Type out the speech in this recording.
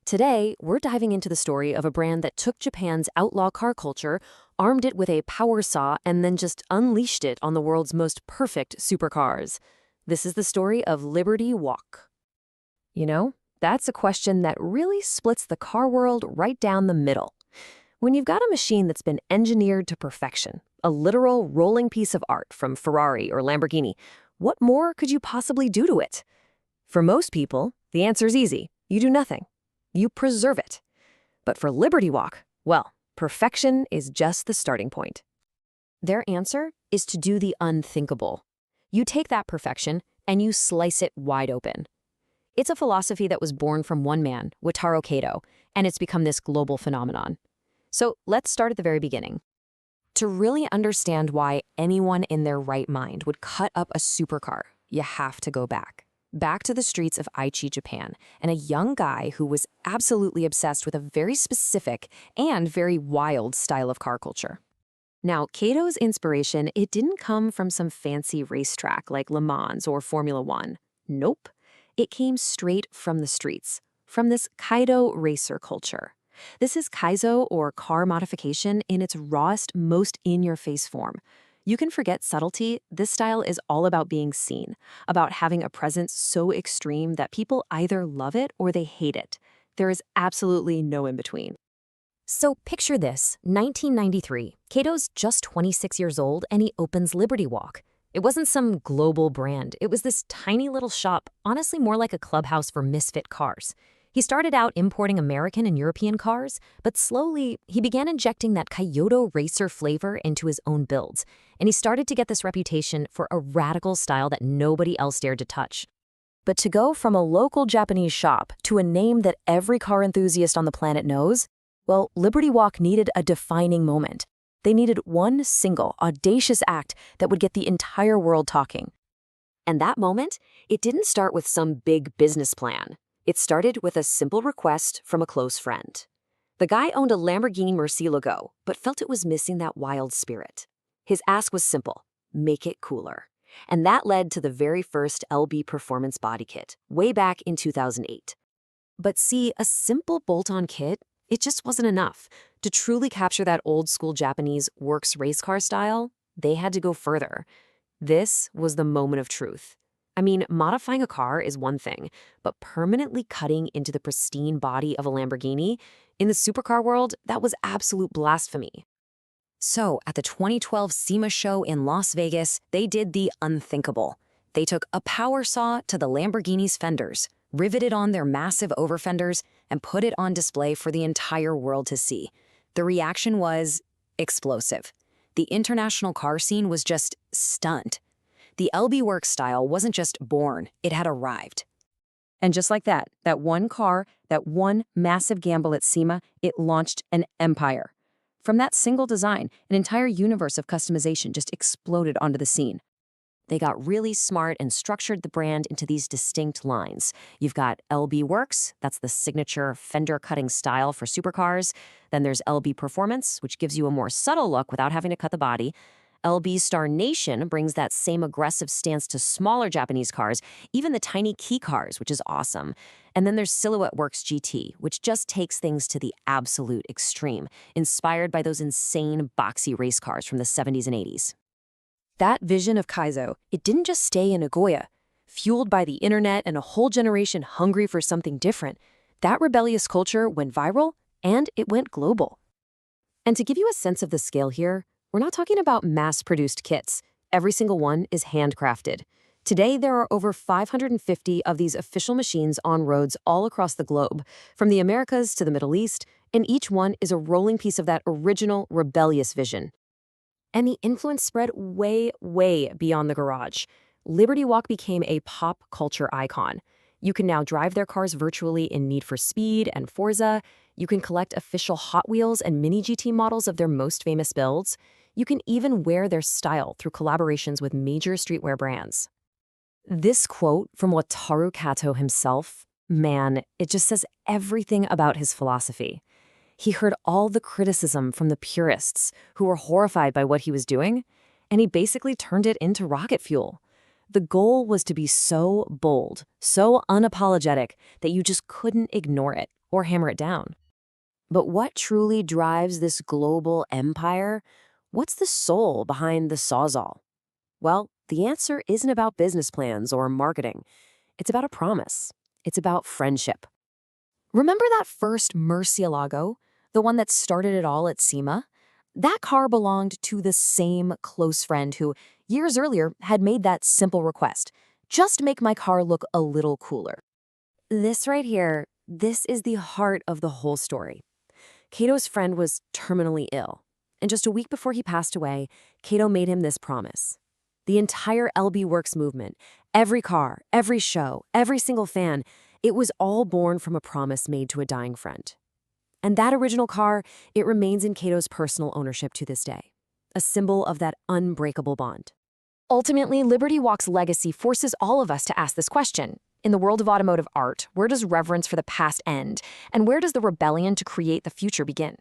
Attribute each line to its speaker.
Speaker 1: Today, we're diving into the story of a brand that took Japan's outlaw car culture, armed it with a power saw, and then just unleashed it on the world's most perfect supercars. This is the story of Liberty Walk. You know, that's a question that really splits the car world right down the middle. When you've got a machine that's been engineered to perfection, a literal rolling piece of art from Ferrari or Lamborghini, what more could you possibly do to it? For most people, the answer's easy. You do nothing. You preserve it. But for Liberty Walk, well, perfection is just the starting point. Their answer is to do the unthinkable. You take that perfection and you slice it wide open. It's a philosophy that was born from one man, Wataru Kato, and it's become this global phenomenon. So let's start at the very beginning. To really understand why anyone in their right mind would cut up a supercar, you have to go back to the streets of Aichi, Japan, and a young guy who was absolutely obsessed with a very specific and very wild style of car culture. Now, Kato's inspiration, it didn't come from some fancy racetrack like Le Mans or Formula One. Nope. It came straight from the streets, from this Kaido racer culture. This is kaizo, or car modification, in its rawest, most in-your-face form. You can forget subtlety. This style is all about being seen, about having a presence so extreme that people either love it or they hate it. There is absolutely no in-between. So picture this, 1993. Kato's just 26 years old and he opens Liberty Walk. It wasn't some global brand. It was this tiny little shop, honestly more like a clubhouse for misfit cars. He started out importing American and European cars, but slowly he began injecting that Kyoto racer flavor into his own builds, and he started to get this reputation for a radical style that nobody else dared to touch. But to go from a local Japanese shop to a name that every car enthusiast on the planet knows, well, Liberty Walk needed a defining moment. They needed one single, audacious act that would get the entire world talking. And that moment, it didn't start with some big business plan. It started with a simple request from a close friend. The guy owned a Lamborghini Murcielago, but felt it was missing that wild spirit. His ask was simple: make it cooler. And that led to the very first LB Performance body kit, way back in 2008. But see, a simple bolt-on kit, it just wasn't enough. To truly capture that old-school Japanese works race car style, they had to go further. This was the moment of truth. I mean, modifying a car is one thing, but permanently cutting into the pristine body of a Lamborghini, in the supercar world, that was absolute blasphemy. So, at the 2012 SEMA show in Las Vegas, they did the unthinkable. They took a power saw to the Lamborghini's fenders, riveted on their massive overfenders, and put it on display for the entire world to see. The reaction was explosive. The international car scene was just stunned. The LBWK style wasn't just born, it had arrived. And just like that one car, that one massive gamble at SEMA, it launched an empire. From that single design, an entire universe of customization just exploded onto the scene. They got really smart and structured the brand into these distinct lines. You've got LBWK, that's the signature fender-cutting style for supercars. Then there's LB Performance, which gives you a more subtle look without having to cut the body. LB Star Nation brings that same aggressive stance to smaller Japanese cars, even the tiny key cars, which is awesome. And then there's Silhouette Works GT, which just takes things to the absolute extreme, inspired by those insane boxy race cars from the 70s and 80s. That vision of Kaizo, it didn't just stay in Nagoya. Fueled by the internet and a whole generation hungry for something different, that rebellious culture went viral and it went global. And to give you a sense of the scale here, we're not talking about mass-produced kits. Every single one is handcrafted. Today, there are over 550 of these official machines on roads all across the globe, from the Americas to the Middle East, and each one is a rolling piece of that original rebellious vision. And the influence spread way, way beyond the garage. Liberty Walk became a pop culture icon. You can now drive their cars virtually in Need for Speed and Forza. You can collect official Hot Wheels and Mini GT models of their most famous builds. You can even wear their style through collaborations with major streetwear brands. This quote from Wataru Kato himself, man, it just says everything about his philosophy. He heard all the criticism from the purists who were horrified by what he was doing, and he basically turned it into rocket fuel. The goal was to be so bold, so unapologetic, that you just couldn't ignore it. or hammer it down. But what truly drives this global empire? What's the soul behind the Sawzall? Well, the answer isn't about business plans or marketing. It's about a promise. It's about friendship. Remember that first Murcielago, the one that started it all at SEMA? That car belonged to the same close friend who, years earlier, had made that simple request: just make my car look a little cooler. This right here, this is the heart of the whole story. Cato's friend was terminally ill, and just a week before he passed away, Cato made him this promise. The entire LB Works movement, every car, every show, every single fan, it was all born from a promise made to a dying friend. And that original car, it remains in Cato's personal ownership to this day, a symbol of that unbreakable bond. Ultimately, Liberty Walk's legacy forces all of us to ask this question. In the world of automotive art, where does reverence for the past end, and where does the rebellion to create the future begin?